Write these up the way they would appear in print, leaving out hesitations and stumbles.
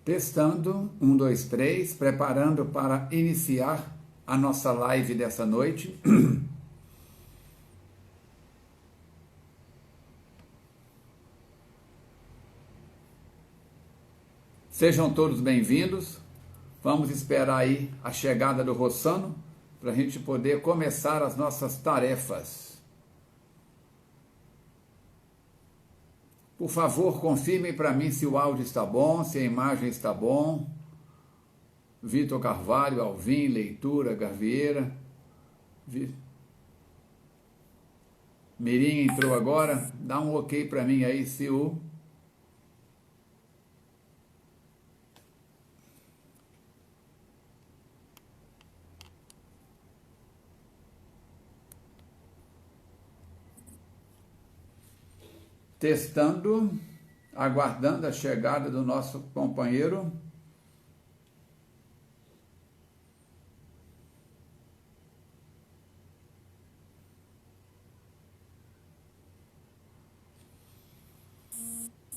Testando, 1, 2, 3, preparando para iniciar a nossa live dessa noite. Sejam todos bem-vindos. Vamos esperar aí a chegada do Rossano para a gente poder começar as nossas tarefas. Por favor, confirmem para mim se o áudio está bom, se a imagem está bom. Vitor Carvalho, Alvim, Leitura, Garvieira. Mirim entrou agora. Dá um ok para mim aí se o... Testando, aguardando a chegada do nosso companheiro.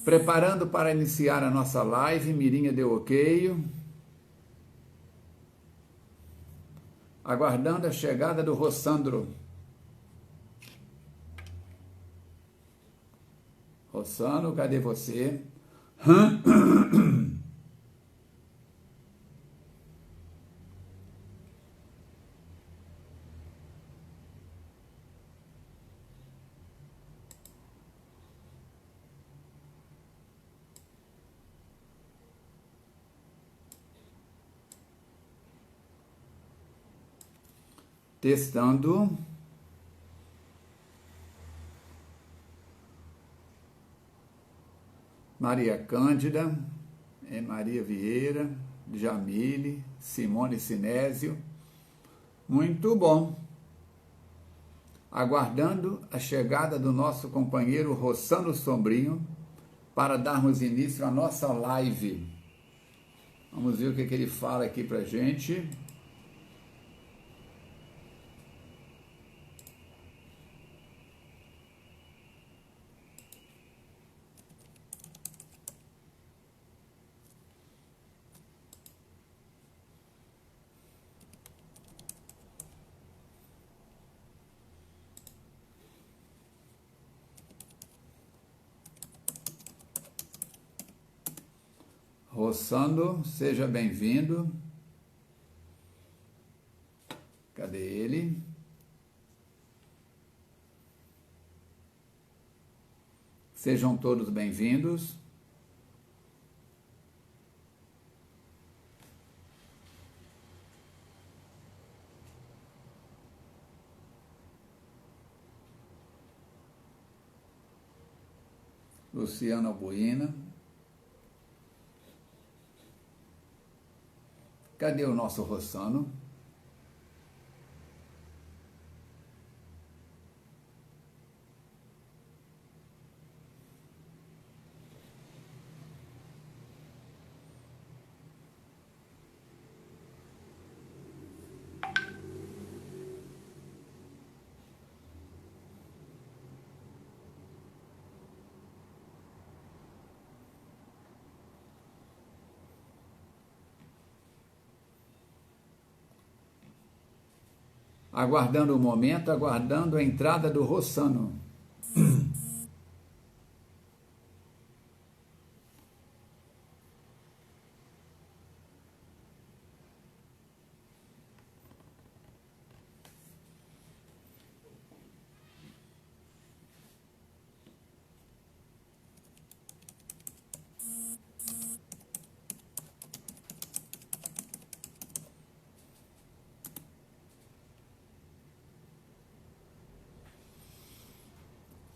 Preparando para iniciar a nossa live, Mirinha deu ok. Aguardando a chegada do Rossandro. Rossano, cadê você? Testando. Maria Cândida, Maria Vieira, Jamile, Simone Sinésio. Muito bom. Aguardando a chegada do nosso companheiro Rossano Sombrinho para darmos início à nossa live. Vamos ver o que ele fala aqui pra gente. Rossano, seja bem-vindo. Cadê ele? Sejam todos bem-vindos. Luciana Albuína. Cadê o nosso Rossano? Aguardando o momento, aguardando a entrada do Rossano.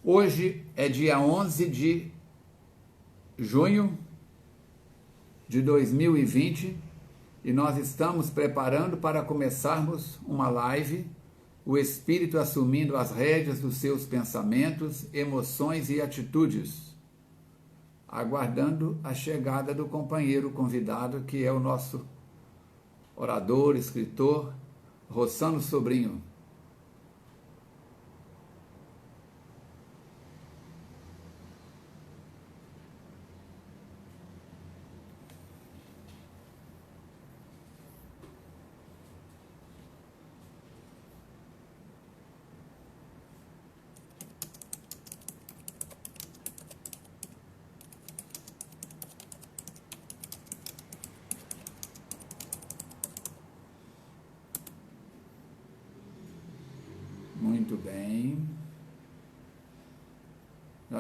Hoje é dia 11 de junho de 2020 e nós estamos preparando para começarmos uma live, o espírito assumindo as rédeas dos seus pensamentos, emoções e atitudes, aguardando a chegada do companheiro convidado, que é o nosso orador, escritor, Rossano Sobrinho.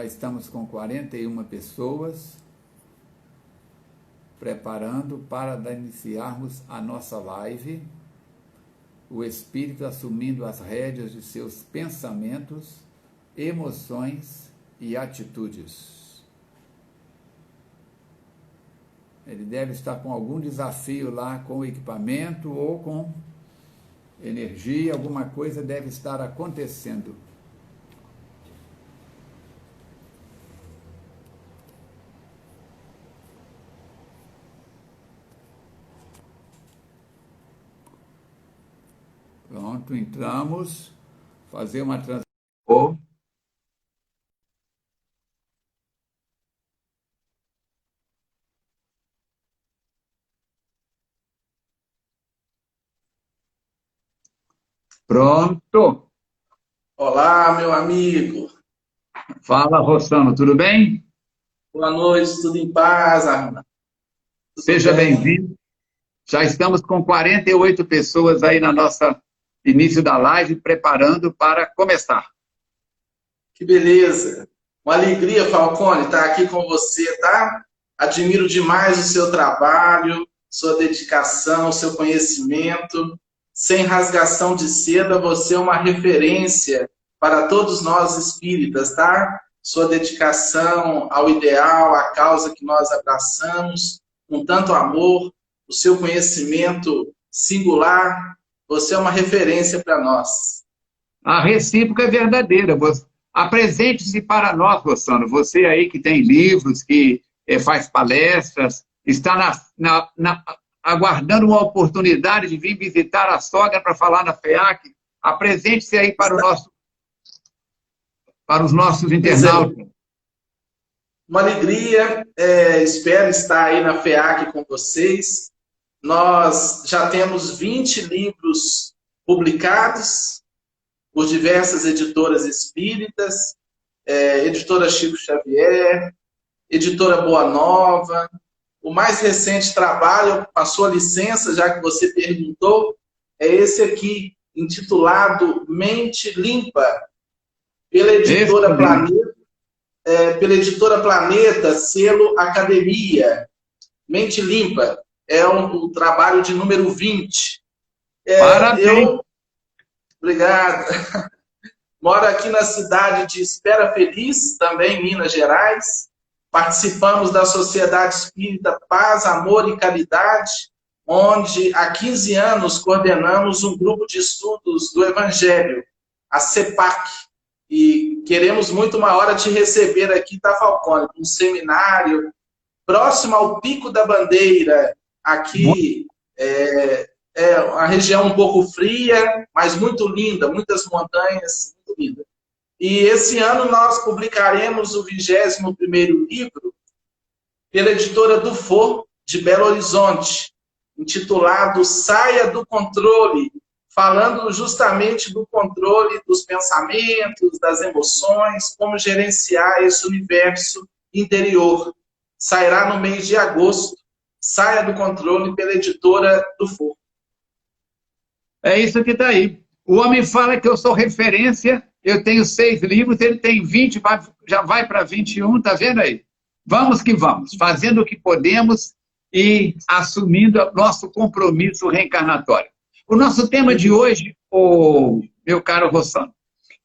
Nós estamos com 41 pessoas preparando para iniciarmos a nossa live. O Espírito assumindo as rédeas de seus pensamentos, emoções e atitudes. Ele deve estar com algum desafio lá com o equipamento ou com energia, alguma coisa deve estar acontecendo. Pronto, entramos, fazer uma transição. Pronto. Olá, meu amigo. Fala, Rossano, tudo bem? Boa noite, tudo em paz, Arna? Seja bem-vindo. Já estamos com 48 pessoas aí na nossa início da live, preparando para começar. Que beleza. Uma alegria, Falcone, estar aqui com você, tá? Admiro demais o seu trabalho, sua dedicação, seu conhecimento. Sem rasgação de seda, você é uma referência para todos nós espíritas, tá? Sua dedicação ao ideal, à causa que nós abraçamos, com tanto amor, o seu conhecimento singular, você é uma referência para nós. A recíproca é verdadeira. Apresente-se para nós, Rossano. Você aí que tem livros, que faz palestras, está aguardando uma oportunidade de vir visitar a sogra para falar na FEAC. Apresente-se aí para os nossos internautas. Uma alegria, espero estar aí na FEAC com vocês. Nós já temos 20 livros publicados por diversas editoras espíritas, editora Chico Xavier, editora Boa Nova. O mais recente trabalho, com a sua licença, já que você perguntou, é esse aqui, intitulado Mente Limpa, pela editora Planeta, selo Academia. Mente Limpa. É o trabalho de número 20. Parabéns! Obrigado. Moro aqui na cidade de Espera Feliz, também em Minas Gerais. Participamos da Sociedade Espírita Paz, Amor e Caridade, onde há 15 anos coordenamos um grupo de estudos do Evangelho, a CEPAC. E queremos muito uma hora te receber aqui, tá, Falcone? Um seminário próximo ao Pico da Bandeira. Aqui é uma região um pouco fria, mas muito linda, muitas montanhas, muito linda. E esse ano nós publicaremos o 21º livro pela editora Dufour, de Belo Horizonte, intitulado Saia do Controle, falando justamente do controle dos pensamentos, das emoções, como gerenciar esse universo interior. Sairá no mês de agosto. Saia do Controle pela editora Dufour. É isso que está aí. O homem fala que eu sou referência, eu tenho 6 livros, ele tem 20, já vai para 21, tá vendo aí? Vamos que vamos, fazendo o que podemos e assumindo nosso compromisso reencarnatório. O nosso tema de hoje, meu caro Rossano,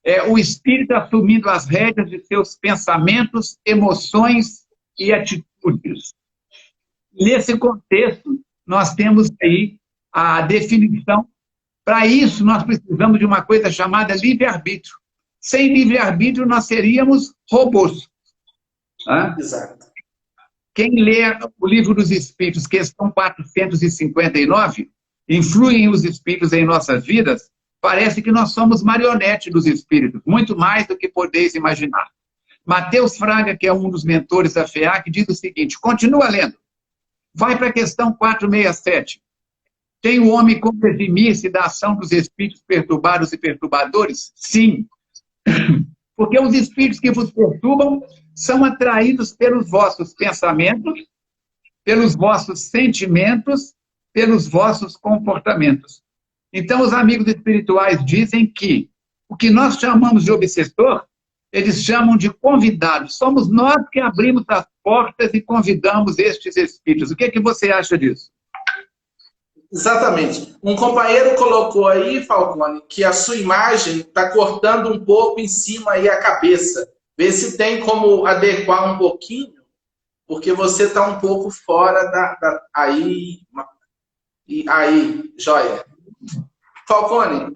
é o espírito assumindo as rédeas de seus pensamentos, emoções e atitudes. Nesse contexto, nós temos aí a definição. Para isso, nós precisamos de uma coisa chamada livre-arbítrio. Sem livre-arbítrio, nós seríamos robôs. Exato. Quem lê o Livro dos Espíritos, questão 459, influem os espíritos em nossas vidas, parece que nós somos marionete dos espíritos, muito mais do que podeis imaginar. Mateus Fraga, que é um dos mentores da FEAC, diz o seguinte, continua lendo. Vai para a questão 467. Tem o homem como eximir-se da ação dos espíritos perturbados e perturbadores? Sim. Porque os espíritos que vos perturbam são atraídos pelos vossos pensamentos, pelos vossos sentimentos, pelos vossos comportamentos. Então, os amigos espirituais dizem que o que nós chamamos de obsessor Eles chamam de convidados. Somos nós que abrimos as portas e convidamos estes espíritos. O que é que você acha disso? Exatamente. Um companheiro colocou aí, Falcone, que a sua imagem está cortando um pouco em cima aí a cabeça. Vê se tem como adequar um pouquinho, porque você está um pouco fora aí, joia. Falcone,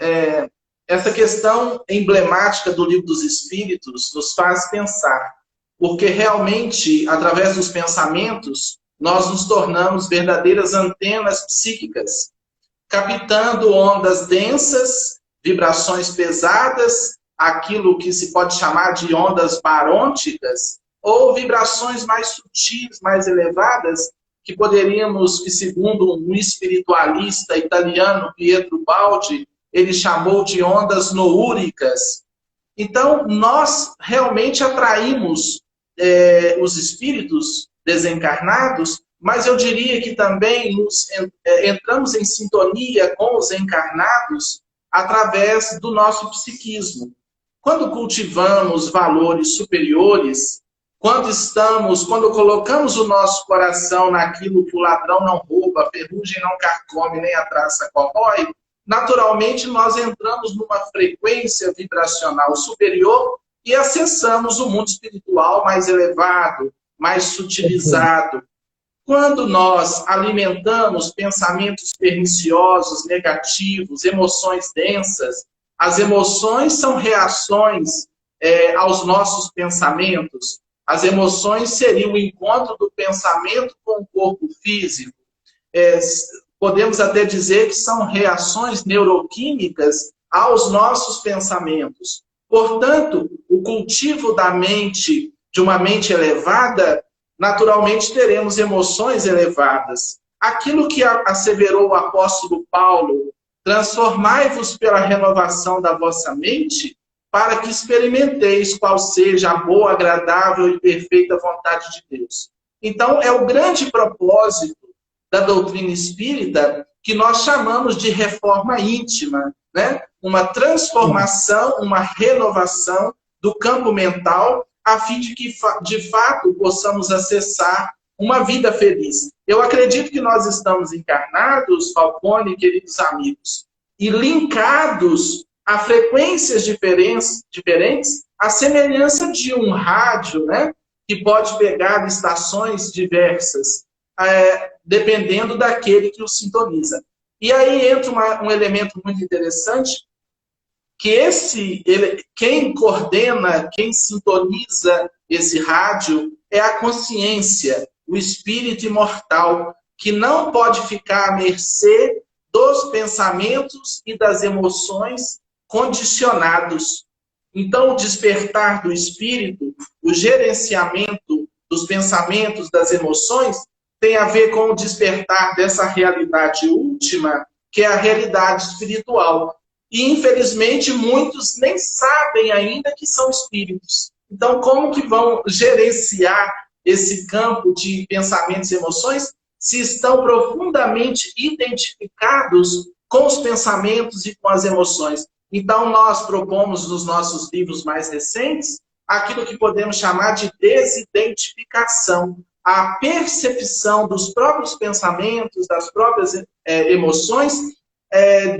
essa questão emblemática do Livro dos Espíritos nos faz pensar, porque realmente, através dos pensamentos, nós nos tornamos verdadeiras antenas psíquicas, captando ondas densas, vibrações pesadas, aquilo que se pode chamar de ondas barônticas, ou vibrações mais sutis, mais elevadas, que segundo um espiritualista italiano, Pietro Baldi, ele chamou de ondas noúricas. Então, nós realmente atraímos os espíritos desencarnados, mas eu diria que também entramos em sintonia com os encarnados através do nosso psiquismo. Quando cultivamos valores superiores, quando colocamos o nosso coração naquilo que o ladrão não rouba, a ferrugem não carcome, nem a traça corrói, naturalmente nós entramos numa frequência vibracional superior e acessamos o mundo espiritual mais elevado, mais sutilizado. Quando nós alimentamos pensamentos perniciosos, negativos, emoções densas, as emoções são reações aos nossos pensamentos. As emoções seriam o encontro do pensamento com o corpo físico. Podemos até dizer que são reações neuroquímicas aos nossos pensamentos. Portanto, o cultivo da mente, de uma mente elevada, naturalmente teremos emoções elevadas. Aquilo que asseverou o apóstolo Paulo, transformai-vos pela renovação da vossa mente, para que experimenteis qual seja a boa, agradável e perfeita vontade de Deus. Então, é o grande propósito da doutrina espírita que nós chamamos de reforma íntima, né? Uma transformação, uma renovação do campo mental, a fim de que, de fato, possamos acessar uma vida feliz. Eu acredito que nós estamos encarnados, Falcone, queridos amigos, e linkados a frequências diferentes, a semelhança de um rádio, né, que pode pegar estações diversas, dependendo daquele que o sintoniza. E aí entra um elemento muito interessante, que quem coordena, quem sintoniza esse rádio é a consciência, o espírito imortal, que não pode ficar à mercê dos pensamentos e das emoções condicionados. Então, o despertar do espírito, o gerenciamento dos pensamentos, das emoções, tem a ver com o despertar dessa realidade última, que é a realidade espiritual. E, infelizmente, muitos nem sabem ainda que são espíritos. Então, como que vão gerenciar esse campo de pensamentos e emoções se estão profundamente identificados com os pensamentos e com as emoções? Então, nós propomos nos nossos livros mais recentes aquilo que podemos chamar de desidentificação, a percepção dos próprios pensamentos, das próprias emoções,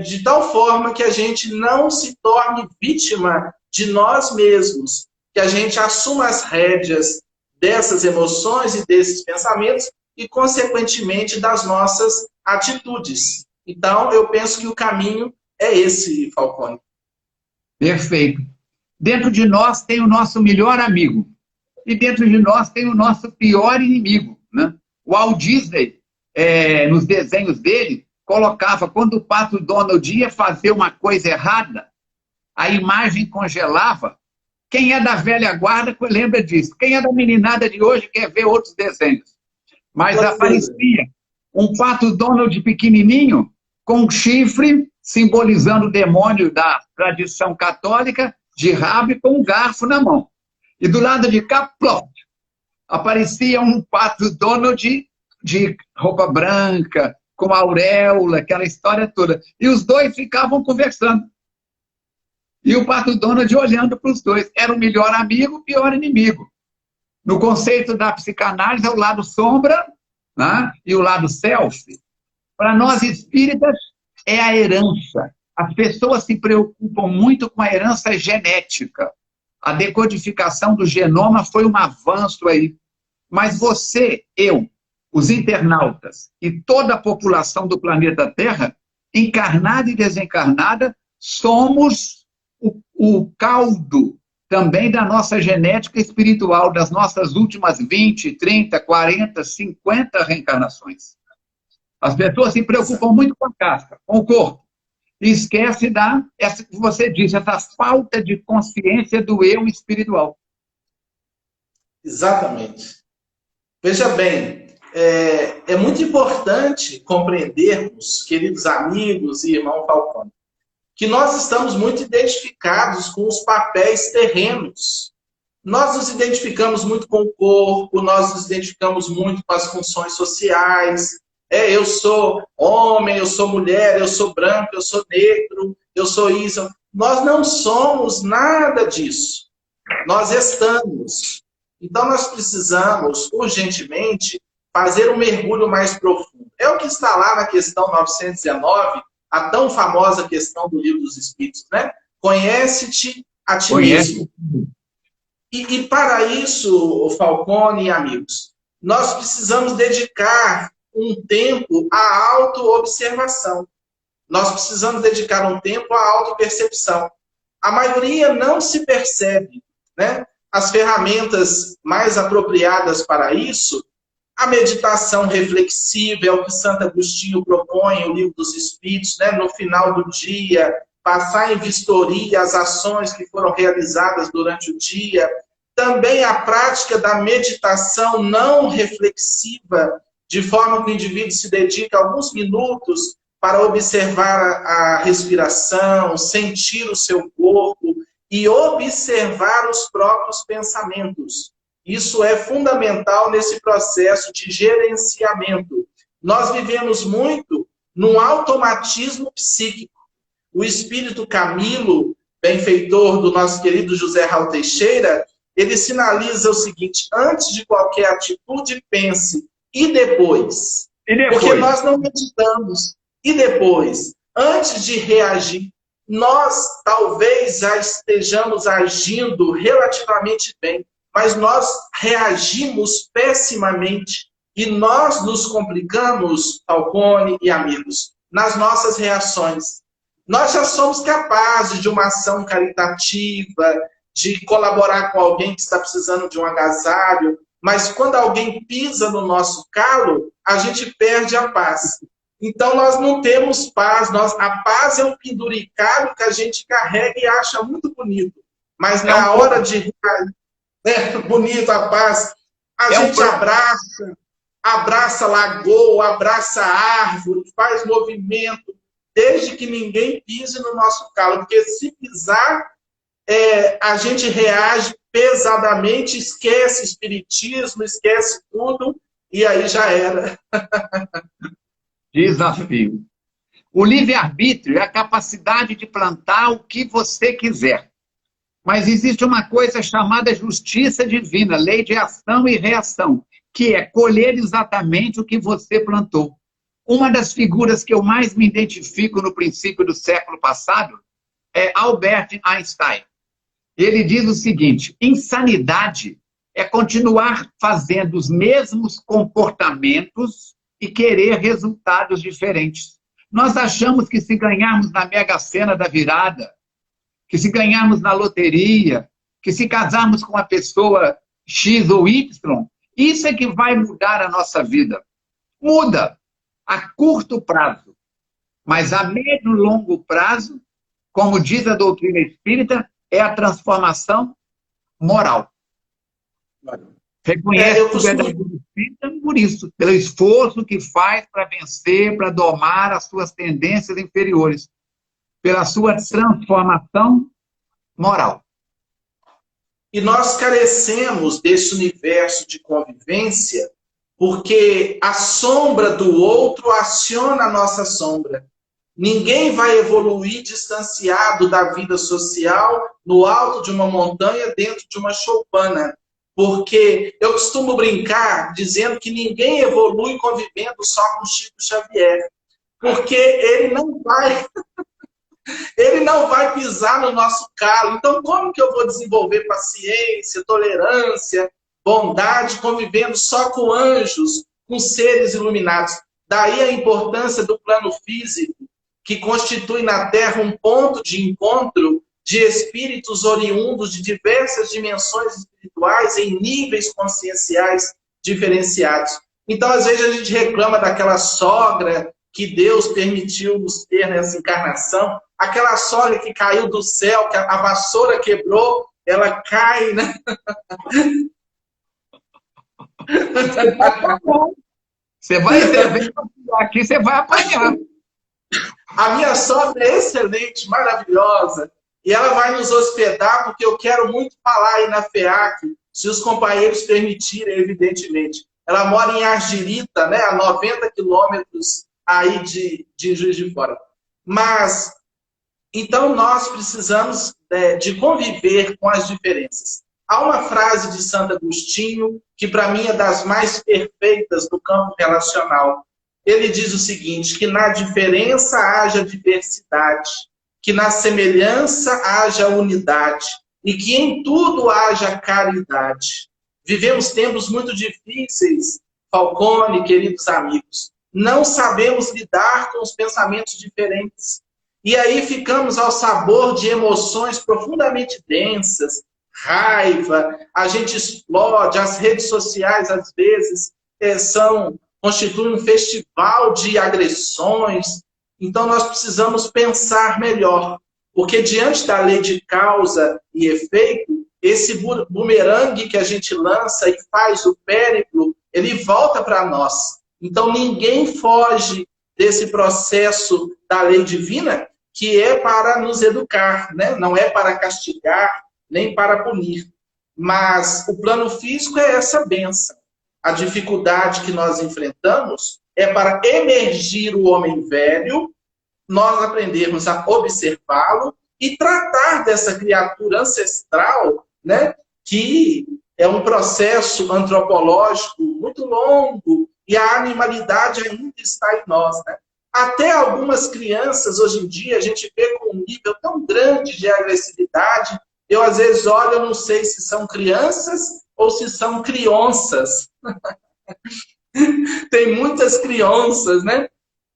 de tal forma que a gente não se torne vítima de nós mesmos, que a gente assuma as rédeas dessas emoções e desses pensamentos e, consequentemente, das nossas atitudes. Então, eu penso que o caminho é esse, Falcone. Perfeito. Dentro de nós tem o nosso melhor amigo. E dentro de nós tem o nosso pior inimigo, né? O Walt Disney, nos desenhos dele, colocava, quando o Pato Donald ia fazer uma coisa errada, a imagem congelava. Quem é da velha guarda lembra disso. Quem é da meninada de hoje quer ver outros desenhos. Mas aparecia um Pato Donald pequenininho, com um chifre, simbolizando o demônio da tradição católica, de rabo e com um garfo na mão. E do lado de cá, plop, aparecia um Pato Donald de roupa branca, com auréola, aquela história toda. E os dois ficavam conversando. E o Pato Donald olhando para os dois. Era o melhor amigo, o pior inimigo. No conceito da psicanálise, é o lado sombra, né? E o lado self. Para nós espíritas, é a herança. As pessoas se preocupam muito com a herança genética. A decodificação do genoma foi um avanço aí. Mas você, eu, os internautas e toda a população do planeta Terra, encarnada e desencarnada, somos o caldo também da nossa genética espiritual, das nossas últimas 20, 30, 40, 50 reencarnações. As pessoas se preocupam muito com a casca, com o corpo, e esquece essa que você disse, essa falta de consciência do eu espiritual. Exatamente. Veja bem, é muito importante compreendermos, queridos amigos e irmão Falcone, que nós estamos muito identificados com os papéis terrenos. Nós nos identificamos muito com o corpo, nós nos identificamos muito com as funções sociais. Eu sou homem, eu sou mulher, eu sou branco, eu sou negro, eu sou isso. Nós não somos nada disso. Nós estamos. Então, nós precisamos, urgentemente, fazer um mergulho mais profundo. É o que está lá na questão 919, a tão famosa questão do Livro dos Espíritos, né? Conhece-te a ti mesmo. E para isso, Falcone e amigos, nós precisamos dedicar um tempo à autoobservação. Nós precisamos dedicar um tempo à autopercepção. A maioria não se percebe, né? As ferramentas mais apropriadas para isso, a meditação reflexiva, é o que Santo Agostinho propõe, o Livro dos Espíritos, né? No final do dia, passar em vistoria as ações que foram realizadas durante o dia. Também a prática da meditação não reflexiva, de forma que o indivíduo se dedica alguns minutos para observar a respiração, sentir o seu corpo e observar os próprios pensamentos. Isso é fundamental nesse processo de gerenciamento. Nós vivemos muito num automatismo psíquico. O espírito Camilo, benfeitor do nosso querido José Raul Teixeira, ele sinaliza o seguinte: antes de qualquer atitude, pense. E depois? Porque nós não meditamos. E depois? Antes de reagir, nós talvez já estejamos agindo relativamente bem, mas nós reagimos pessimamente e nós nos complicamos, Falcone e amigos, nas nossas reações. Nós já somos capazes de uma ação caritativa, de colaborar com alguém que está precisando de um agasalho, mas quando alguém pisa no nosso calo, a gente perde a paz. Então, nós não temos paz. A paz é um penduricalho que a gente carrega e acha muito bonito. Mas na hora de... bonito a paz. A gente abraça lagoa, abraça árvore, faz movimento, desde que ninguém pise no nosso calo. Porque se pisar, a gente reage pesadamente, esquece espiritismo, esquece tudo, e aí já era. Desafio. O livre-arbítrio é a capacidade de plantar o que você quiser. Mas existe uma coisa chamada justiça divina, lei de ação e reação, que é colher exatamente o que você plantou. Uma das figuras que eu mais me identifico no princípio do século passado é Albert Einstein. Ele diz o seguinte: insanidade é continuar fazendo os mesmos comportamentos e querer resultados diferentes. Nós achamos que se ganharmos na Mega Sena da virada, que se ganharmos na loteria, que se casarmos com uma pessoa X ou Y, isso é que vai mudar a nossa vida. Muda a curto prazo, mas a médio e longo prazo, como diz a doutrina espírita, é a transformação moral. Reconhece o verdadeiro espírita por isso, pelo esforço que faz para vencer, para domar as suas tendências inferiores, pela sua transformação moral. E nós carecemos desse universo de convivência porque a sombra do outro aciona a nossa sombra. Ninguém vai evoluir distanciado da vida social, no alto de uma montanha, dentro de uma choupana. Porque eu costumo brincar dizendo que ninguém evolui convivendo só com Chico Xavier. Porque ele não vai pisar no nosso calo. Então, como que eu vou desenvolver paciência, tolerância, bondade, convivendo só com anjos, com seres iluminados? Daí a importância do plano físico, que constitui na Terra um ponto de encontro de espíritos oriundos de diversas dimensões espirituais em níveis conscienciais diferenciados. Então, às vezes, a gente reclama daquela sogra que Deus permitiu nos ter nessa encarnação, aquela sogra que caiu do céu, que a vassoura quebrou, ela cai, né? Você vai aqui, você vai apanhar. A minha sogra é excelente, maravilhosa, e ela vai nos hospedar, porque eu quero muito falar aí na FEAC, se os companheiros permitirem, evidentemente. Ela mora em Argirita, né, a 90 quilômetros aí de Juiz de Fora. Mas, então, nós precisamos de conviver com as diferenças. Há uma frase de Santo Agostinho, que para mim é das mais perfeitas do campo relacional. Ele diz o seguinte, que na diferença haja diversidade, que na semelhança haja unidade, e que em tudo haja caridade. Vivemos tempos muito difíceis, Falcone, queridos amigos. Não sabemos lidar com os pensamentos diferentes. E aí ficamos ao sabor de emoções profundamente densas, raiva, a gente explode, as redes sociais, às vezes, constituem um festival de agressões. Então, nós precisamos pensar melhor, porque diante da lei de causa e efeito, esse bumerangue que a gente lança e faz o périplo, ele volta para nós. Então, ninguém foge desse processo da lei divina, que é para nos educar, né? Não é para castigar, nem para punir. Mas o plano físico é essa bênção. A dificuldade que nós enfrentamos é para emergir o homem velho, nós aprendermos a observá-lo e tratar dessa criatura ancestral, né, que é um processo antropológico muito longo e a animalidade ainda está em nós. Né? Até algumas crianças, hoje em dia, a gente vê com um nível tão grande de agressividade. Eu, às vezes, olho, eu não sei se são crianças ou se são crianças. Tem muitas crianças, né?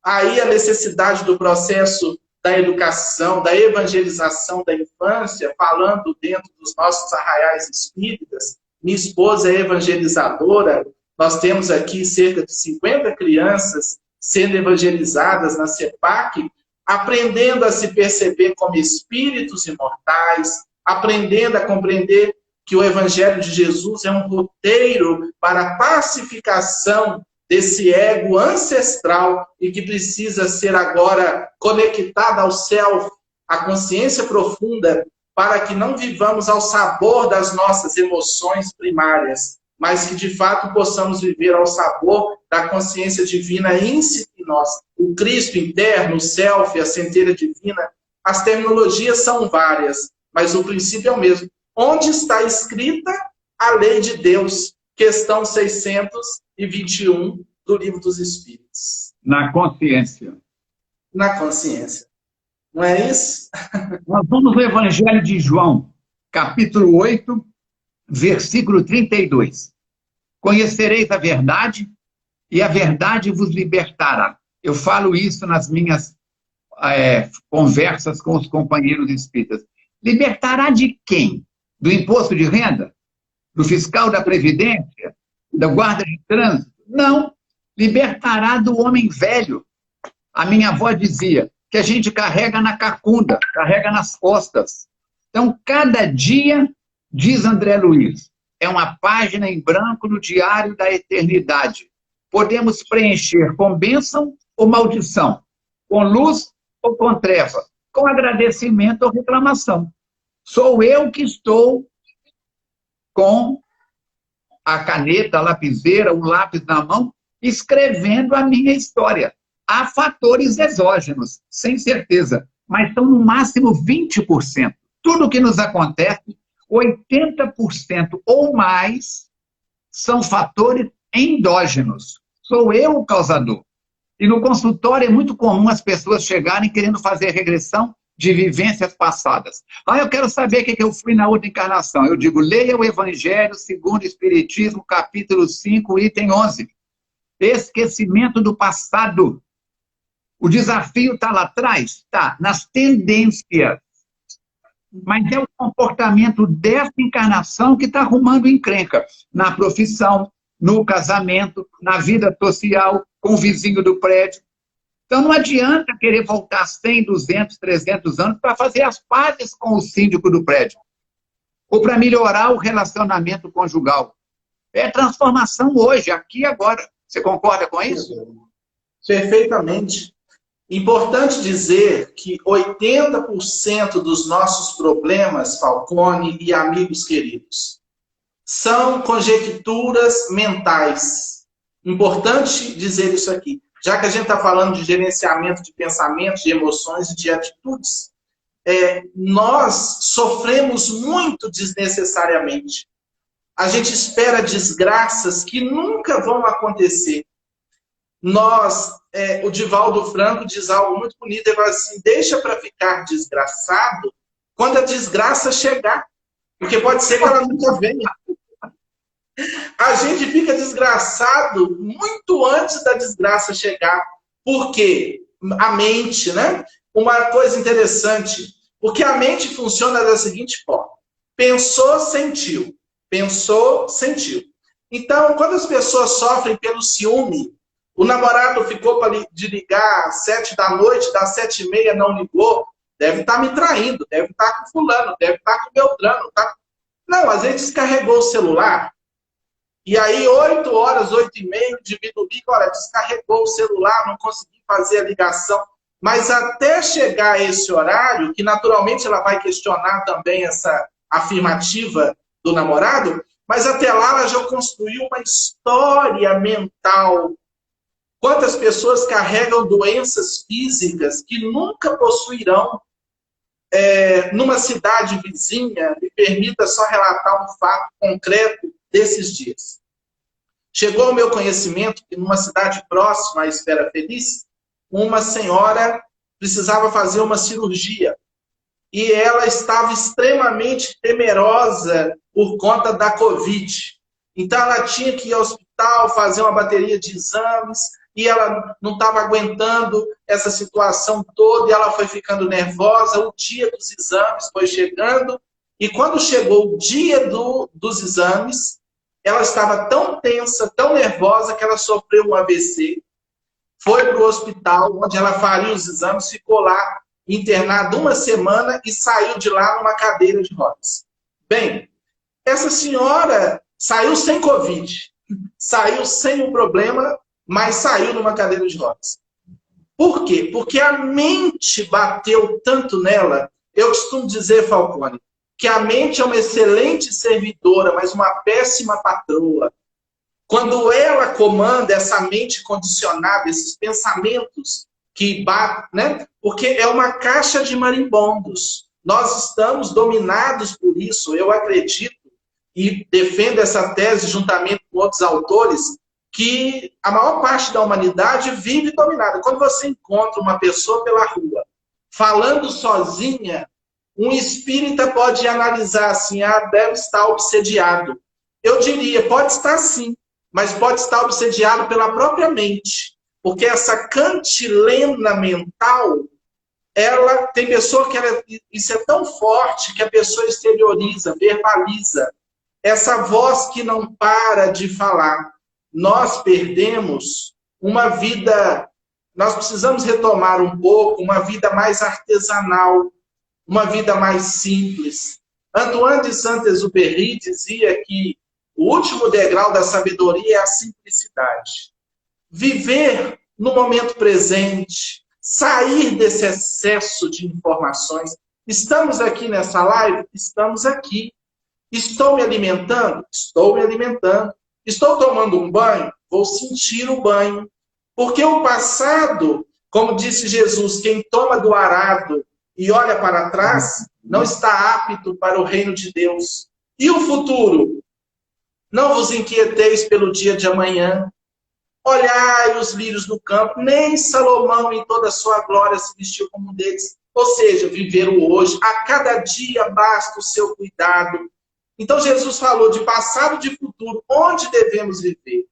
Aí a necessidade do processo da educação, da evangelização da infância, falando dentro dos nossos arraiais espíritas. Minha esposa é evangelizadora, nós temos aqui cerca de 50 crianças sendo evangelizadas na CEPAC, aprendendo a se perceber como espíritos imortais, aprendendo a compreender que o Evangelho de Jesus é um roteiro para a pacificação desse ego ancestral e que precisa ser agora conectado ao céu, à consciência profunda, para que não vivamos ao sabor das nossas emoções primárias, mas que de fato possamos viver ao sabor da consciência divina íncita em nós. O Cristo interno, o Self, a centelha divina. As terminologias são várias, mas o princípio é o mesmo. Onde está escrita a lei de Deus? Questão 621 do Livro dos Espíritos. Na consciência. Na consciência. Não é isso? Nós vamos no Evangelho de João, capítulo 8, versículo 32. Conhecereis a verdade, e a verdade vos libertará. Eu falo isso nas minhas conversas com os companheiros espíritas. Libertará de quem? Do imposto de renda? Do fiscal da Previdência? Da guarda de trânsito? Não. Libertará do homem velho. A minha avó dizia que a gente carrega na cacunda, carrega nas costas. Então, cada dia, diz André Luiz, é uma página em branco no diário da eternidade. Podemos preencher com bênção ou maldição, com luz ou com treva, com agradecimento ou reclamação. Sou eu que estou com a caneta, a lapiseira, o lápis na mão, escrevendo a minha história. há fatores exógenos, sem certeza, mas são no máximo 20%. Tudo que nos acontece, 80% ou mais, são fatores endógenos. Sou eu o causador. E no consultório é muito comum as pessoas chegarem querendo fazer regressão de vivências passadas. Eu quero saber o que eu fui na outra encarnação. Eu digo, leia o Evangelho segundo o Espiritismo, capítulo 5, item 11. Esquecimento do passado. O desafio está lá atrás? Está, nas tendências. Mas é o comportamento dessa encarnação que está arrumando encrenca. Na profissão, no casamento, na vida social, com o vizinho do prédio. Então não adianta querer voltar 100, 200, 300 anos para fazer as pazes com o síndico do prédio. Ou para melhorar o relacionamento conjugal. É transformação hoje, aqui e agora. Você concorda com isso? Perfeitamente. Importante dizer que 80% dos nossos problemas, Falcone e amigos queridos, são conjecturas mentais. Importante dizer isso aqui. Já que a gente está falando de gerenciamento de pensamentos, de emoções e de atitudes, nós sofremos muito desnecessariamente. A gente espera desgraças que nunca vão acontecer. O Divaldo Franco diz algo muito bonito, ele fala assim, deixa para ficar desgraçado quando a desgraça chegar, porque pode ser que ela nunca venha. A gente fica desgraçado muito antes da desgraça chegar, porque a mente, né? Uma coisa interessante, porque a mente funciona da seguinte forma, pensou, sentiu, pensou, sentiu. Então, quando as pessoas sofrem pelo ciúme, o namorado ficou de ligar às 7 da noite, das 7h30 não ligou, deve estar me traindo, deve estar com fulano, deve estar com Beltrano. Tá? Não, às vezes descarregou o celular, e aí 8 horas, 8h30, o indivíduo liga, olha, descarregou o celular, não consegui fazer a ligação. Mas até chegar a esse horário, que naturalmente ela vai questionar também essa afirmativa do namorado, mas até lá ela já construiu uma história mental. Quantas pessoas carregam doenças físicas que nunca possuirão numa cidade vizinha? Me permita só relatar um fato concreto desses dias. Chegou ao meu conhecimento que numa cidade próxima à Espera Feliz, uma senhora precisava fazer uma cirurgia. E ela estava extremamente temerosa por conta da Covid. Então ela tinha que ir ao hospital, fazer uma bateria de exames, e ela não estava aguentando essa situação toda, e ela foi ficando nervosa, o dia dos exames foi chegando, e quando chegou o dia dos exames, ela estava tão tensa, tão nervosa, que ela sofreu um AVC, foi para o hospital, onde ela faria os exames, ficou lá internada uma semana e saiu de lá numa cadeira de rodas. Bem, essa senhora saiu sem Covid, saiu sem um problema, mas saiu numa cadeira de rodas. Por quê? Porque a mente bateu tanto nela. Eu costumo dizer, Falcone, que a mente é uma excelente servidora, mas uma péssima patroa. Quando ela comanda essa mente condicionada, esses pensamentos que batem, né? Porque é uma caixa de marimbondos. Nós estamos dominados por isso. Eu acredito e defendo essa tese juntamente com outros autores, que a maior parte da humanidade vive dominada. Quando você encontra uma pessoa pela rua, falando sozinha, um espírita pode analisar assim, deve estar obsediado. Eu diria, pode estar sim, mas pode estar obsediado pela própria mente. Porque essa cantilena mental, tem pessoa que isso é tão forte que a pessoa exterioriza, verbaliza. Essa voz que não para de falar. Nós perdemos uma vida, nós precisamos retomar um pouco, uma vida mais artesanal, uma vida mais simples. Antoine de Saint-Exupéry dizia que o último degrau da sabedoria é a simplicidade. Viver no momento presente, sair desse excesso de informações. Estamos aqui nessa live? Estamos aqui. Estou me alimentando? Estou me alimentando. Estou tomando um banho? Vou sentir o banho. Porque o passado, como disse Jesus, quem toma do arado e olha para trás, não está apto para o reino de Deus. E o futuro? Não vos inquieteis pelo dia de amanhã. Olhai os lírios do campo, nem Salomão em toda a sua glória se vestiu como um deles. Ou seja, viver o hoje. A cada dia basta o seu cuidado. Então Jesus falou de passado e de futuro. Onde devemos viver?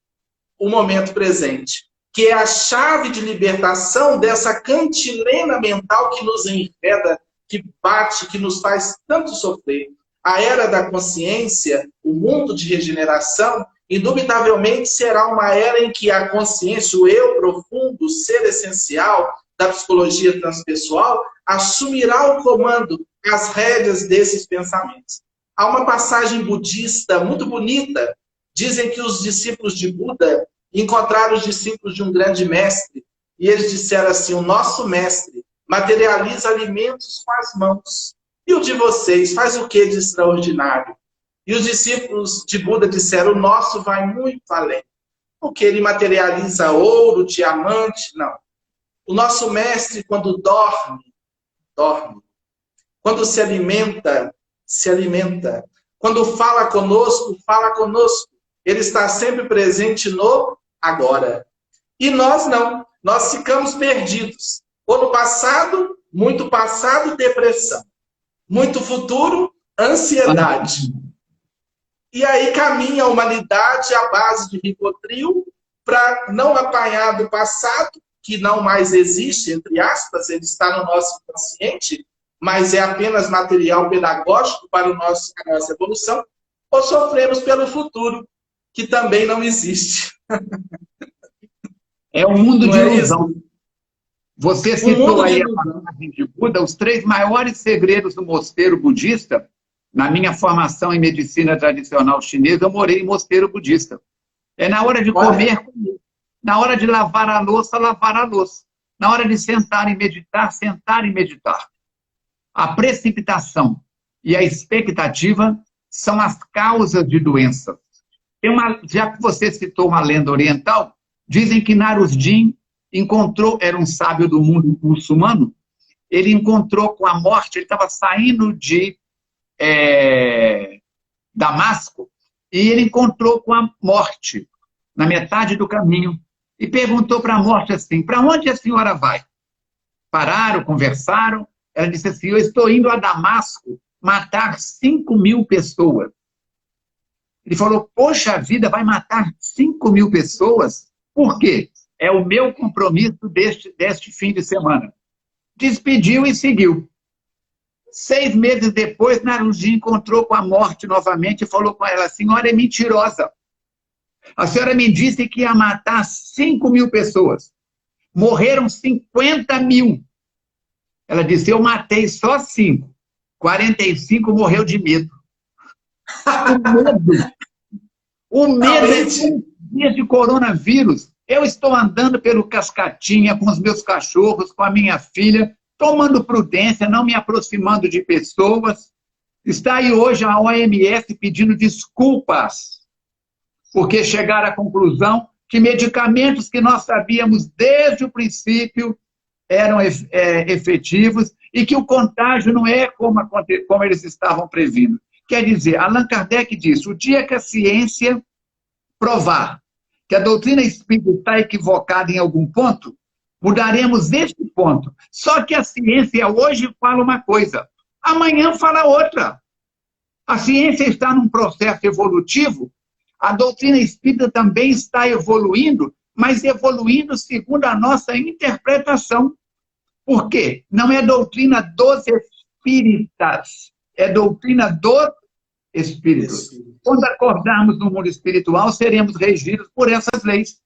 O momento presente, que é a chave de libertação dessa cantilena mental que nos enreda, que bate, que nos faz tanto sofrer. A era da consciência, o mundo de regeneração, indubitavelmente será uma era em que a consciência, o eu profundo, o ser essencial da psicologia transpessoal, assumirá o comando, as rédeas desses pensamentos. Há uma passagem budista muito bonita. Dizem que os discípulos de Buda encontraram os discípulos de um grande mestre e eles disseram assim: o nosso mestre materializa alimentos com as mãos. E o de vocês faz o que de extraordinário? E os discípulos de Buda disseram: o nosso vai muito além. Porque ele materializa ouro, diamante, não. O nosso mestre, quando dorme, dorme. Quando se alimenta, se alimenta. Quando fala conosco, fala conosco. Ele está sempre presente no agora. E nós não. Nós ficamos perdidos. Ou no passado, depressão. Muito futuro, ansiedade. E aí caminha a humanidade à base de Rivotril para não apanhar do passado, que não mais existe, entre aspas, ele está no nosso inconsciente, mas é apenas material pedagógico para a nossa evolução, ou sofremos pelo futuro, que também não existe. É um mundo de ilusão. Você citou aí a passagem de Buda, os 3 maiores segredos do mosteiro budista. Na minha formação em medicina tradicional chinesa, eu morei em mosteiro budista. É na hora de comer, comer. Na hora de lavar a louça, lavar a louça. Na hora de sentar e meditar, sentar e meditar. A precipitação e a expectativa são as causas de doenças. Já que você citou uma lenda oriental, dizem que Narusdim encontrou, era um sábio do mundo muçulmano, ele encontrou com a morte, ele estava saindo de Damasco, e ele encontrou com a morte, na metade do caminho, e perguntou para a morte assim: para onde a senhora vai? Pararam, conversaram, ela disse assim: eu estou indo a Damasco matar 5.000 pessoas. Ele falou: poxa vida, vai matar 5.000 pessoas? Por quê? É o meu compromisso deste fim de semana. Despediu e seguiu. 6 meses depois, Narusdim encontrou com a morte novamente e falou com ela: a senhora é mentirosa. A senhora me disse que ia matar 5.000 pessoas. Morreram 50.000. Ela disse: eu matei só 5. 45 morreu de medo. O medo é dias de coronavírus. Eu estou andando pelo Cascatinha com os meus cachorros, com a minha filha, tomando prudência, não me aproximando de pessoas. Está aí hoje a OMS pedindo desculpas, porque chegaram à conclusão que medicamentos que nós sabíamos desde o princípio eram efetivos e que o contágio não é como eles estavam previndo. Quer dizer, Allan Kardec disse: o dia que a ciência provar que a doutrina espírita está equivocada em algum ponto, mudaremos este ponto. Só que a ciência hoje fala uma coisa, amanhã fala outra. A ciência está num processo evolutivo, a doutrina espírita também está evoluindo, mas evoluindo segundo a nossa interpretação. Por quê? Não é doutrina dos espíritas, é doutrina dos espíritos. Quando acordarmos no mundo espiritual, seremos regidos por essas leis.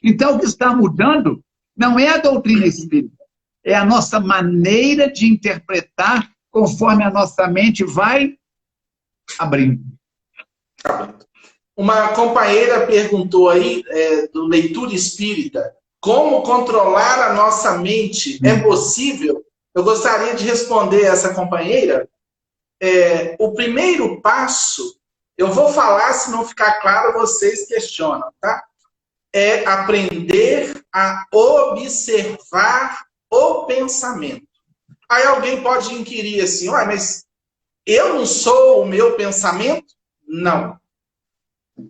Então, o que está mudando não é a doutrina espírita, é a nossa maneira de interpretar conforme a nossa mente vai abrindo. Uma companheira perguntou aí, do Leitura Espírita, como controlar a nossa mente? É possível? Eu gostaria de responder essa companheira. O primeiro passo, eu vou falar, se não ficar claro, vocês questionam, tá? é aprender a observar o pensamento. Aí alguém pode inquirir assim, mas eu não sou o meu pensamento? Não.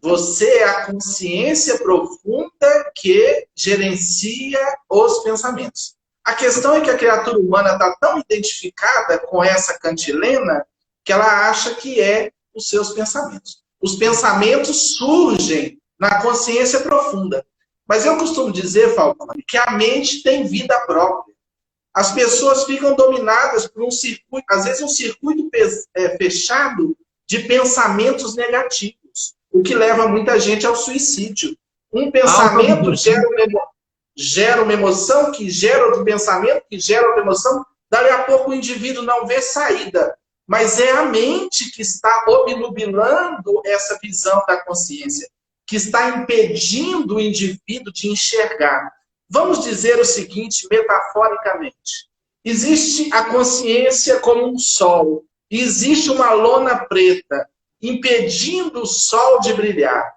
Você é a consciência profunda que gerencia os pensamentos. A questão é que a criatura humana está tão identificada com essa cantilena que ela acha que é os seus pensamentos. Os pensamentos surgem na consciência profunda. Mas eu costumo dizer, Falcone, que a mente tem vida própria. As pessoas ficam dominadas por um circuito, às vezes um circuito fechado de pensamentos negativos, o que leva muita gente ao suicídio. Um pensamento gera uma emoção, que gera outro pensamento, que gera outra emoção. Dali a pouco o indivíduo não vê saída. Mas é a mente que está obnubilando essa visão da consciência, que está impedindo o indivíduo de enxergar. Vamos dizer o seguinte, metaforicamente. Existe a consciência como um sol. E existe uma lona preta, impedindo o sol de brilhar.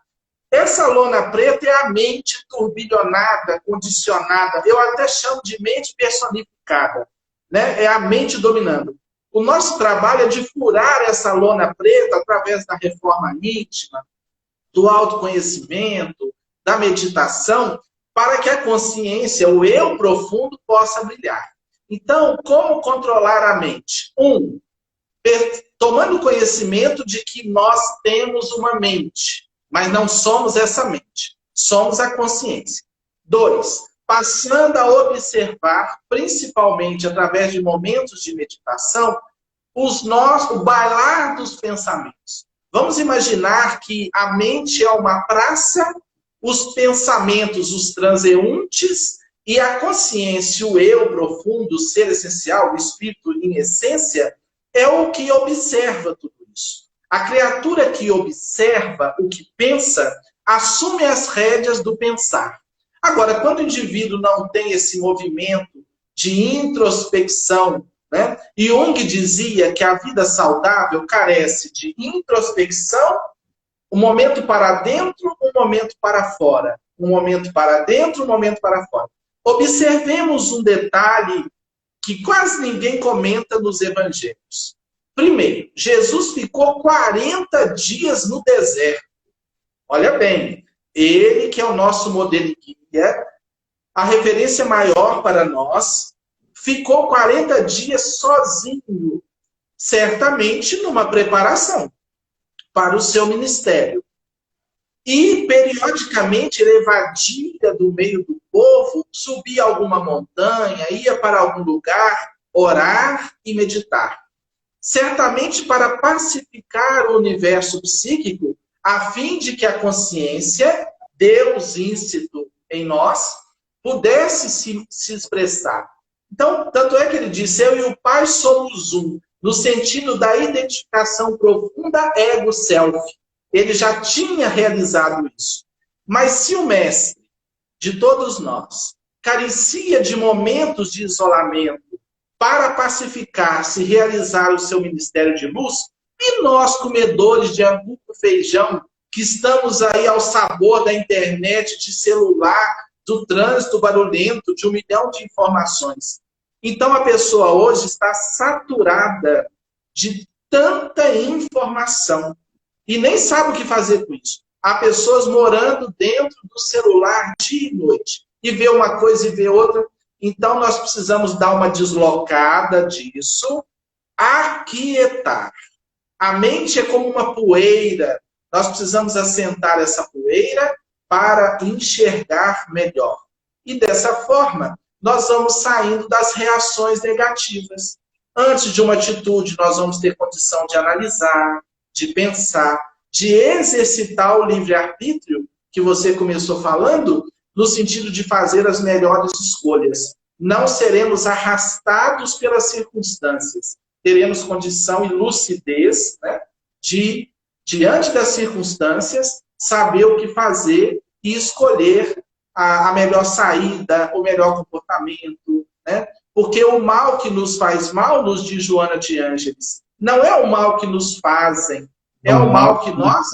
Essa lona preta é a mente turbilhonada, condicionada. Eu até chamo de mente personificada. Né? É a mente dominando. O nosso trabalho é de furar essa lona preta através da reforma íntima, do autoconhecimento, da meditação, para que a consciência, o eu profundo, possa brilhar. Então, como controlar a mente? Tomando conhecimento de que nós temos uma mente, mas não somos essa mente. Somos a consciência. 2, passando a observar, principalmente através de momentos de meditação, o bailar dos pensamentos. Vamos imaginar que a mente é uma praça, os pensamentos, os transeuntes, e a consciência, o eu profundo, o ser essencial, o espírito em essência, é o que observa tudo isso. A criatura que observa o que pensa, assume as rédeas do pensar. Agora, quando o indivíduo não tem esse movimento de introspecção, né? Jung dizia que a vida saudável carece de introspecção, um momento para dentro, um momento para fora. Um momento para dentro, um momento para fora. Observemos um detalhe que quase ninguém comenta nos evangelhos. Primeiro, Jesus ficou 40 dias no deserto. Olha bem, ele que é o nosso modelo e guia, a referência maior para nós, ficou 40 dias sozinho, certamente numa preparação para o seu ministério. E, periodicamente, ele evadia do meio do povo, subia alguma montanha, ia para algum lugar, orar e meditar. Certamente para pacificar o universo psíquico, a fim de que a consciência, Deus íncito em nós, pudesse se expressar. Então, tanto é que ele disse, eu e o Pai somos um, no sentido da identificação profunda ego-self. Ele já tinha realizado isso. Mas se o mestre de todos nós carecia de momentos de isolamento para pacificar-se e realizar o seu ministério de luz, e nós, comedores de angu com feijão, que estamos aí ao sabor da internet, de celular, do trânsito barulhento, de 1 milhão de informações. Então a pessoa hoje está saturada de tanta informação e nem sabe o que fazer com isso. Há pessoas morando dentro do celular dia e noite, e vê uma coisa e vê outra. Então nós precisamos dar uma deslocada disso, aquietar. A mente é como uma poeira, nós precisamos assentar essa poeira para enxergar melhor. E dessa forma, nós vamos saindo das reações negativas. Antes de uma atitude, nós vamos ter condição de analisar, de pensar, de exercitar o livre-arbítrio, que você começou falando, no sentido de fazer as melhores escolhas. Não seremos arrastados pelas circunstâncias. Teremos condição e lucidez, né, de, diante das circunstâncias, saber o que fazer e escolher a melhor saída, o melhor comportamento, né? Porque o mal que nos faz mal, nos diz Joana de Ângeles, não é o mal que nos fazem, é o mal que nós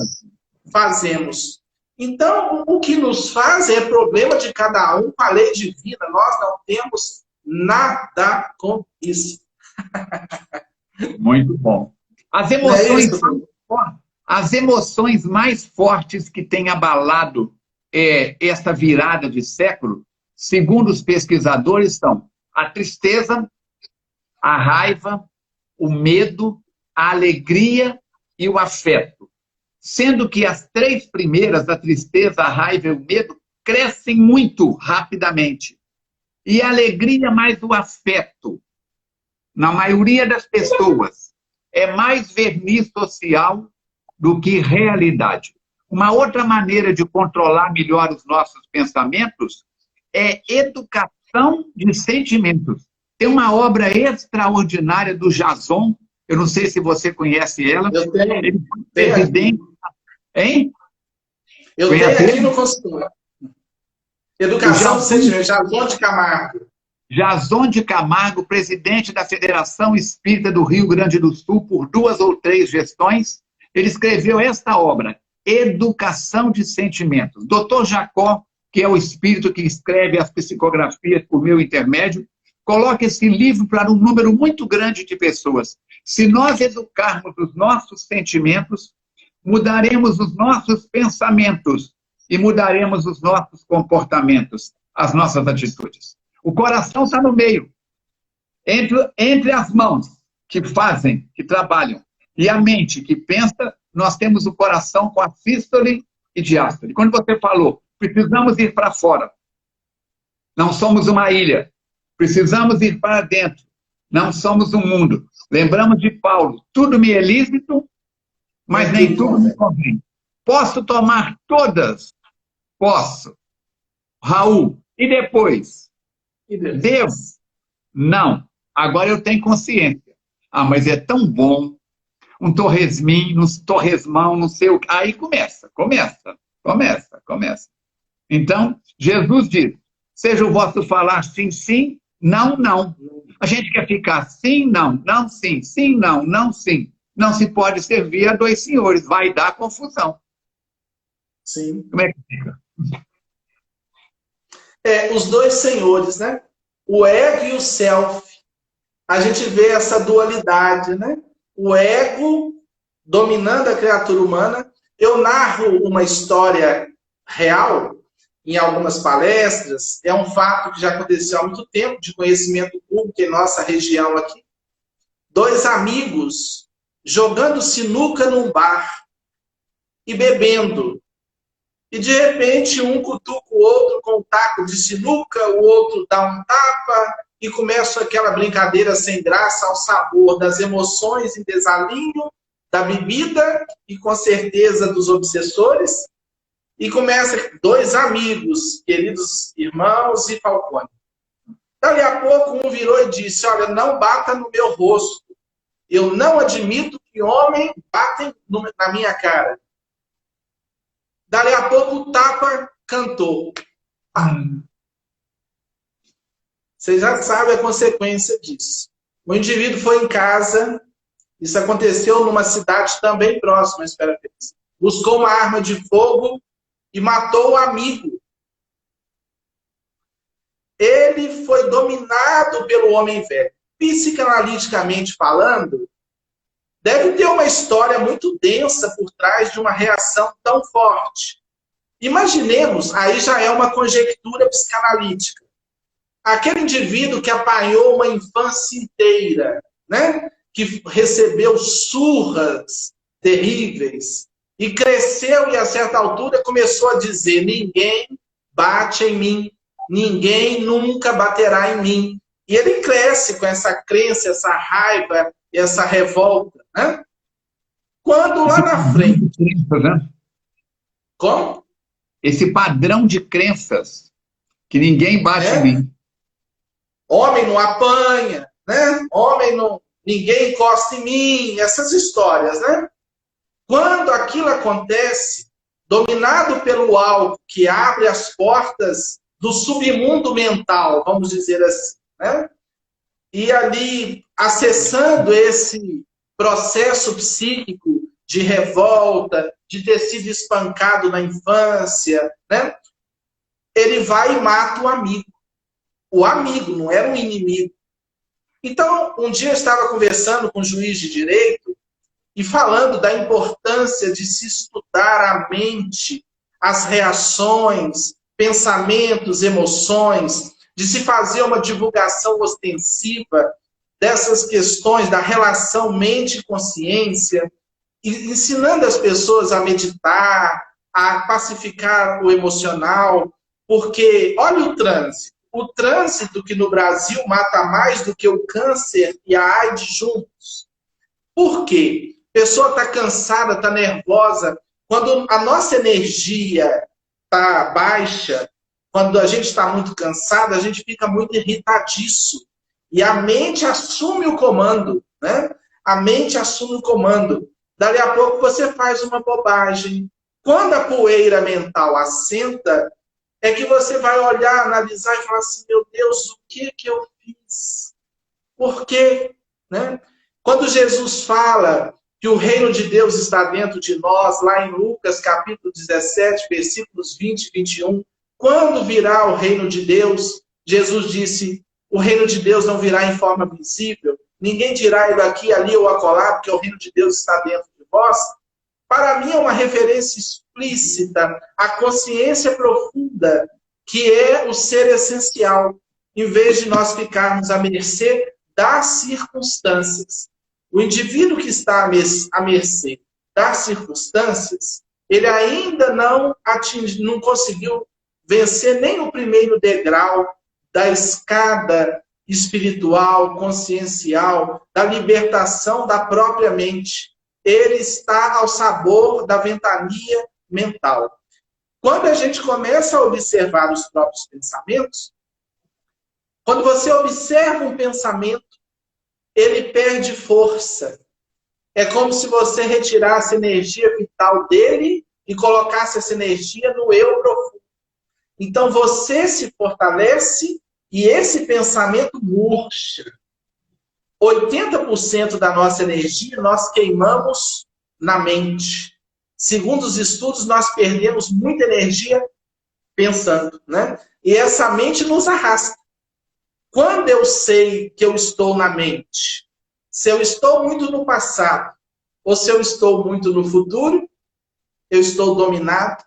fazemos. Então, o que nos faz é problema de cada um com a lei divina. Nós não temos nada com isso. Muito bom. As Não é emoções, isso? as emoções mais fortes que têm abalado essa virada de século, segundo os pesquisadores, são a tristeza, a raiva, o medo, a alegria e o afeto. Sendo que as três primeiras, a tristeza, a raiva e o medo, crescem muito rapidamente. E a alegria mais o afeto, na maioria das pessoas, é mais verniz social do que realidade. Uma outra maneira de controlar melhor os nossos pensamentos é educação de sentimentos. Tem uma obra extraordinária do Jason, eu não sei se você conhece ela. Eu tenho. Ele foi presidente. Hein? Eu tenho aqui no consultório. Educação de sentimentos, Jason de Camargo. Jason de Camargo, presidente da Federação Espírita do Rio Grande do Sul, por 2 ou 3 gestões, ele escreveu esta obra, Educação de Sentimentos. Dr. Jacó, que é o espírito que escreve as psicografias por meu intermédio, coloca esse livro para um número muito grande de pessoas. Se nós educarmos os nossos sentimentos, mudaremos os nossos pensamentos e mudaremos os nossos comportamentos, as nossas atitudes. O coração está no meio, entre as mãos que fazem, que trabalham, e a mente que pensa, nós temos o coração com a sístole e diástole. Quando você falou, precisamos ir para fora, não somos uma ilha, precisamos ir para dentro, não somos um mundo. Lembramos de Paulo, tudo me é lícito, mas nem tudo me convém. Posso tomar todas? Posso. Raul, e depois? Devo? Não. Agora eu tenho consciência. Ah, mas é tão bom. Um torresminho, um torresmão, não sei o que. Aí começa. Então, Jesus diz, seja o vosso falar sim, sim, não, não. A gente quer ficar sim, não, não, sim, sim, não, não, sim. Não se pode servir a 2 senhores, vai dar confusão. Sim. Como é que fica? Os 2 senhores, né? O ego e o self. A gente vê essa dualidade, né? O ego dominando a criatura humana. Eu narro uma história real em algumas palestras. É um fato que já aconteceu há muito tempo, de conhecimento público em nossa região aqui. 2 amigos jogando sinuca num bar e bebendo. E, de repente, um cutuca o outro com um taco de sinuca, o outro dá um tapa, e começa aquela brincadeira sem graça ao sabor das emoções em desalinho, da bebida e, com certeza, dos obsessores. E começa 2 amigos, queridos irmãos e Falcone. Dali a pouco, um virou e disse, olha, não bata no meu rosto. Eu não admito que homem batem na minha cara. Dali a pouco o tapa cantou. Você já sabe a consequência disso. O indivíduo foi em casa, isso aconteceu numa cidade também próxima, espera ver. Buscou uma arma de fogo e matou o amigo. Ele foi dominado pelo homem velho. Psicanaliticamente falando, deve ter uma história muito densa por trás de uma reação tão forte. Imaginemos, aí já é uma conjectura psicanalítica, aquele indivíduo que apanhou uma infância inteira, né? Que recebeu surras terríveis, e cresceu e a certa altura começou a dizer, ninguém bate em mim, ninguém nunca baterá em mim. E ele cresce com essa crença, essa raiva, essa revolta, né? Quando lá na frente... Como? Esse padrão de crenças, que ninguém bate em mim. Homem não apanha, né? Homem não... Ninguém encosta em mim, essas histórias, né? Quando aquilo acontece, dominado pelo algo que abre as portas do submundo mental, vamos dizer assim, né? E ali, acessando esse processo psíquico de revolta, de ter sido espancado na infância, né? Ele vai e mata o amigo. O amigo, não era um inimigo. Então, um dia eu estava conversando com um juiz de direito e falando da importância de se estudar a mente, as reações, pensamentos, emoções, de se fazer uma divulgação ostensiva dessas questões da relação mente e consciência, ensinando as pessoas a meditar, a pacificar o emocional, porque olha o trânsito que no Brasil mata mais do que o câncer e a AIDS juntos. Por quê? A pessoa está cansada, está nervosa. Quando a nossa energia está baixa, quando a gente está muito cansado, a gente fica muito irritadiço. E a mente assume o comando, né? A mente assume o comando. Dali a pouco você faz uma bobagem. Quando a poeira mental assenta, é que você vai olhar, analisar e falar assim, meu Deus, o que eu fiz? Por quê? Né? Quando Jesus fala que o reino de Deus está dentro de nós, lá em Lucas, capítulo 17, versículos 20 e 21, quando virá o reino de Deus, Jesus disse, o reino de Deus não virá em forma visível, ninguém dirá ele aqui, ali ou acolá, porque o reino de Deus está dentro de vós. Para mim é uma referência explícita à consciência profunda, que é o ser essencial, em vez de nós ficarmos à mercê das circunstâncias. O indivíduo que está à mercê das circunstâncias, ele ainda não conseguiu vencer nem o primeiro degrau da escada espiritual, consciencial, da libertação da própria mente. Ele está ao sabor da ventania mental. Quando a gente começa a observar os próprios pensamentos, quando você observa um pensamento, ele perde força. É como se você retirasse a energia vital dele e colocasse essa energia no eu profundo. Então você se fortalece e esse pensamento murcha. 80% da nossa energia nós queimamos na mente. Segundo os estudos, nós perdemos muita energia pensando, né? E essa mente nos arrasta. Quando eu sei que eu estou na mente, se eu estou muito no passado, ou se eu estou muito no futuro, eu estou dominado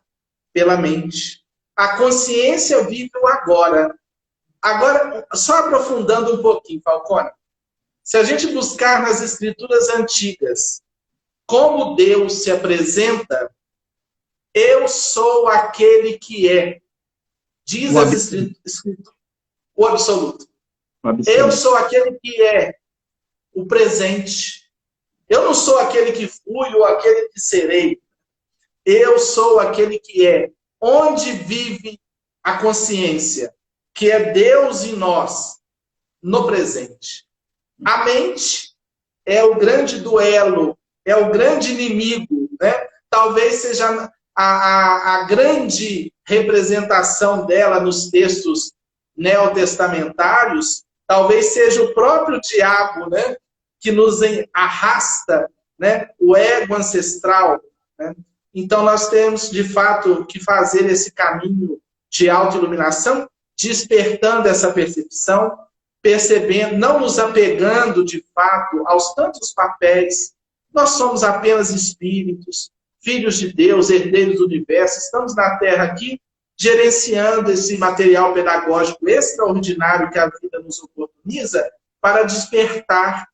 pela mente. A consciência vive o agora. Agora, só aprofundando um pouquinho, Falcone, se a gente buscar nas escrituras antigas como Deus se apresenta, eu sou aquele que é. Diz as escrituras, o absoluto. Eu sou aquele que é o presente. Eu não sou aquele que fui ou aquele que serei. Eu sou aquele que é. Onde vive a consciência, que é Deus em nós, no presente. A mente é o grande duelo, é o grande inimigo, né? Talvez seja a grande representação dela nos textos neotestamentários, talvez seja o próprio diabo, né? Que nos arrasta, né? O ego ancestral, né? Então nós temos, de fato, que fazer esse caminho de autoiluminação, despertando essa percepção, percebendo, não nos apegando, de fato, aos tantos papéis. Nós somos apenas espíritos, filhos de Deus, herdeiros do universo, estamos na Terra aqui, gerenciando esse material pedagógico extraordinário que a vida nos oportuniza para despertar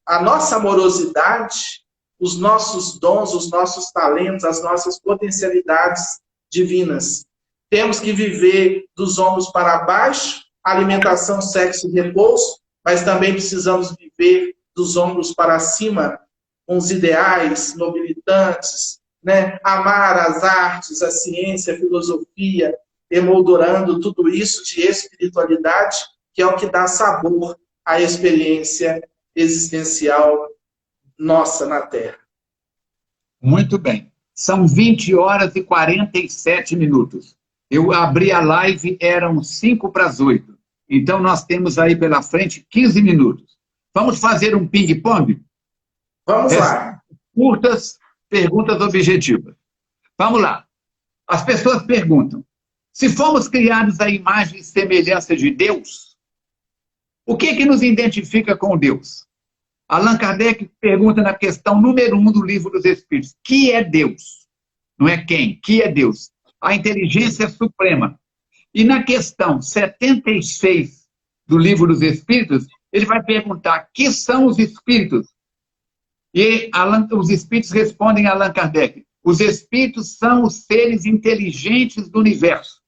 a nossa amorosidade, os nossos dons, os nossos talentos, as nossas potencialidades divinas. Temos que viver dos ombros para baixo, alimentação, sexo e repouso, mas também precisamos viver dos ombros para cima, com os ideais nobilitantes, né? Amar as artes, a ciência, a filosofia, emoldurando tudo isso de espiritualidade, que é o que dá sabor à experiência existencial nossa na Terra. Muito bem. São 20 horas e 47 minutos. Eu abri a live, eram 5 para as 8. Então, nós temos aí pela frente 15 minutos. Vamos fazer um ping-pong? Vamos lá. Curtas, perguntas objetivas. Vamos lá. As pessoas perguntam, se fomos criados à imagem e semelhança de Deus, o que é que nos identifica com Deus? Allan Kardec pergunta na questão número 1 do Livro dos Espíritos, que é Deus? Não é quem, que é Deus? A inteligência suprema. E na questão 76 do Livro dos Espíritos, ele vai perguntar, que são os espíritos? E os espíritos respondem a Allan Kardec, os espíritos são os seres inteligentes do universo.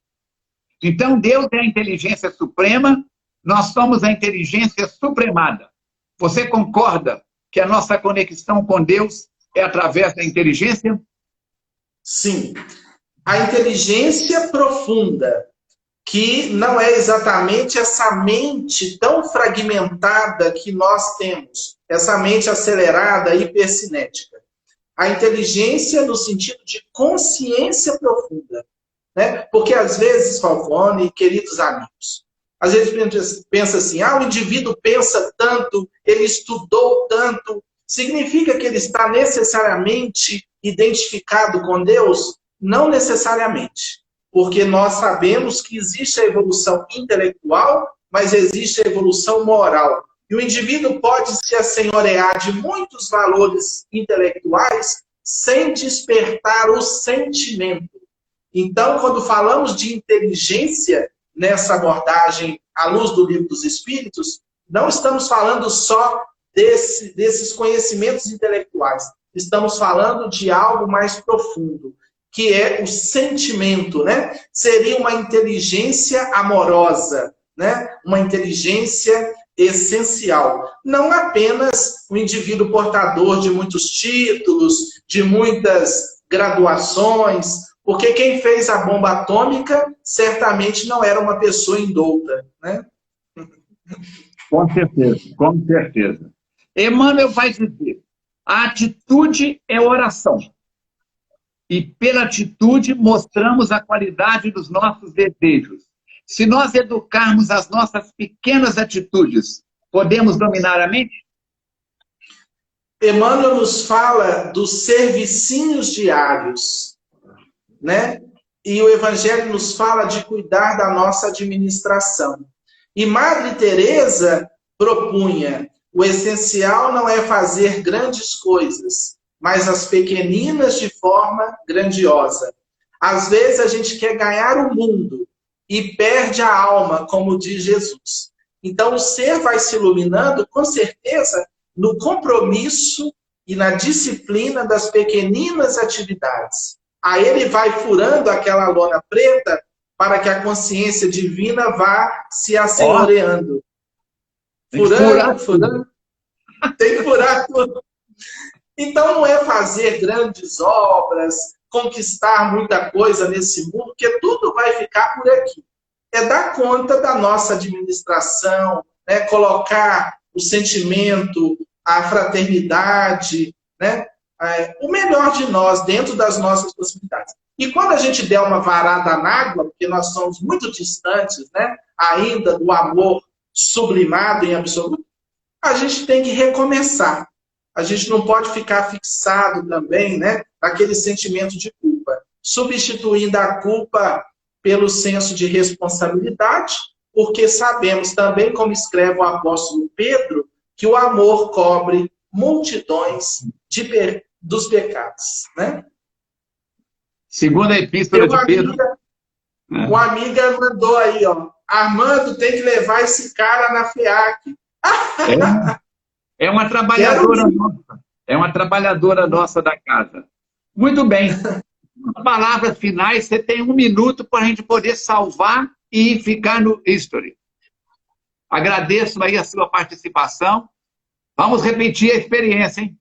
Então, Deus é a inteligência suprema, nós somos a inteligência supremada. Você concorda que a nossa conexão com Deus é através da inteligência? Sim. A inteligência profunda, que não é exatamente essa mente tão fragmentada que nós temos, essa mente acelerada, hipercinética. A inteligência no sentido de consciência profunda. Né? Porque às vezes, Falcone, queridos amigos, às vezes pensa assim, o indivíduo pensa tanto, ele estudou tanto, significa que ele está necessariamente identificado com Deus? Não necessariamente, porque nós sabemos que existe a evolução intelectual, mas existe a evolução moral. E o indivíduo pode se assenhorear de muitos valores intelectuais sem despertar o sentimento. Então, quando falamos de inteligência, nessa abordagem à luz do Livro dos Espíritos, não estamos falando só desses conhecimentos intelectuais. Estamos falando de algo mais profundo, que é o sentimento, né? Seria uma inteligência amorosa, né? Uma inteligência essencial. Não apenas o indivíduo portador de muitos títulos, de muitas graduações, porque quem fez a bomba atômica certamente não era uma pessoa indouta, né? Com certeza, com certeza. Emmanuel vai dizer, a atitude é oração. E pela atitude mostramos a qualidade dos nossos desejos. Se nós educarmos as nossas pequenas atitudes, podemos dominar a mente? Emmanuel nos fala dos servicinhos diários, né? E o Evangelho nos fala de cuidar da nossa administração. E Madre Teresa propunha, o essencial não é fazer grandes coisas, mas as pequeninas de forma grandiosa. Às vezes a gente quer ganhar o mundo e perde a alma, como diz Jesus. Então o ser vai se iluminando, com certeza, no compromisso e na disciplina das pequeninas atividades. Aí ele vai furando aquela lona preta para que a consciência divina vá se assenhoreando. Furando. Tem que furar tudo. Então não é fazer grandes obras, conquistar muita coisa nesse mundo, porque tudo vai ficar por aqui. É dar conta da nossa administração, né? Colocar o sentimento, a fraternidade, né? O melhor de nós dentro das nossas possibilidades. E quando a gente der uma varada na água, porque nós somos muito distantes, né, ainda do amor sublimado em absoluto, a gente tem que recomeçar. A gente não pode ficar fixado também, né, naquele sentimento de culpa, substituindo a culpa pelo senso de responsabilidade, porque sabemos também, como escreve o apóstolo Pedro, que o amor cobre multidões dos pecados, né? Segundo a epístola de Pedro. Uma amiga mandou aí, ó. Armando tem que levar esse cara na FEAC. É uma trabalhadora nossa. É uma trabalhadora nossa da casa. Muito bem. Palavras finais, você tem 1 minuto para a gente poder salvar e ficar no history. Agradeço aí a sua participação. Vamos repetir a experiência, hein?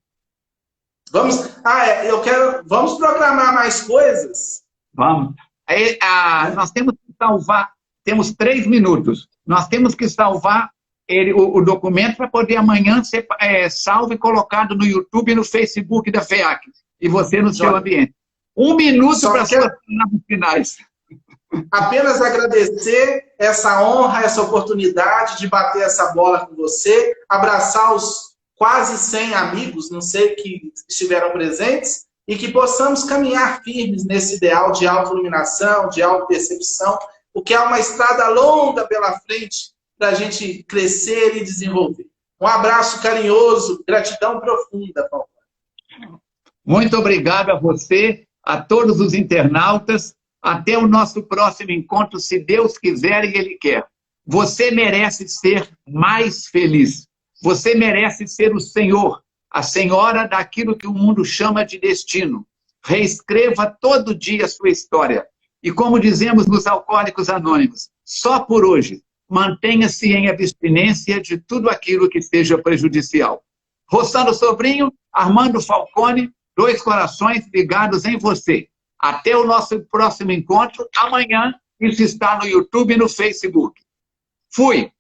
Vamos programar mais coisas? Vamos. Nós temos que salvar, temos 3 minutos. Nós temos que salvar o documento para poder amanhã ser salvo e colocado no YouTube e no Facebook da FEAC. E você no seu ambiente. 1 minuto para as suas palavras finais. Apenas agradecer essa honra, essa oportunidade de bater essa bola com você, abraçar os quase 100 amigos, não sei, que estiveram presentes, e que possamos caminhar firmes nesse ideal de autoiluminação, de autopercepção, porque há uma estrada longa pela frente para a gente crescer e desenvolver. Um abraço carinhoso, gratidão profunda, Paulo. Muito obrigado a você, a todos os internautas. Até o nosso próximo encontro, se Deus quiser e Ele quer. Você merece ser mais feliz. Você merece ser o senhor, a senhora daquilo que o mundo chama de destino. Reescreva todo dia a sua história. E como dizemos nos Alcoólicos Anônimos, só por hoje, mantenha-se em abstinência de tudo aquilo que seja prejudicial. Rossano Sobrinho, Armando Falcone, 2 corações ligados em você. Até o nosso próximo encontro, amanhã. Isso está no YouTube e no Facebook. Fui!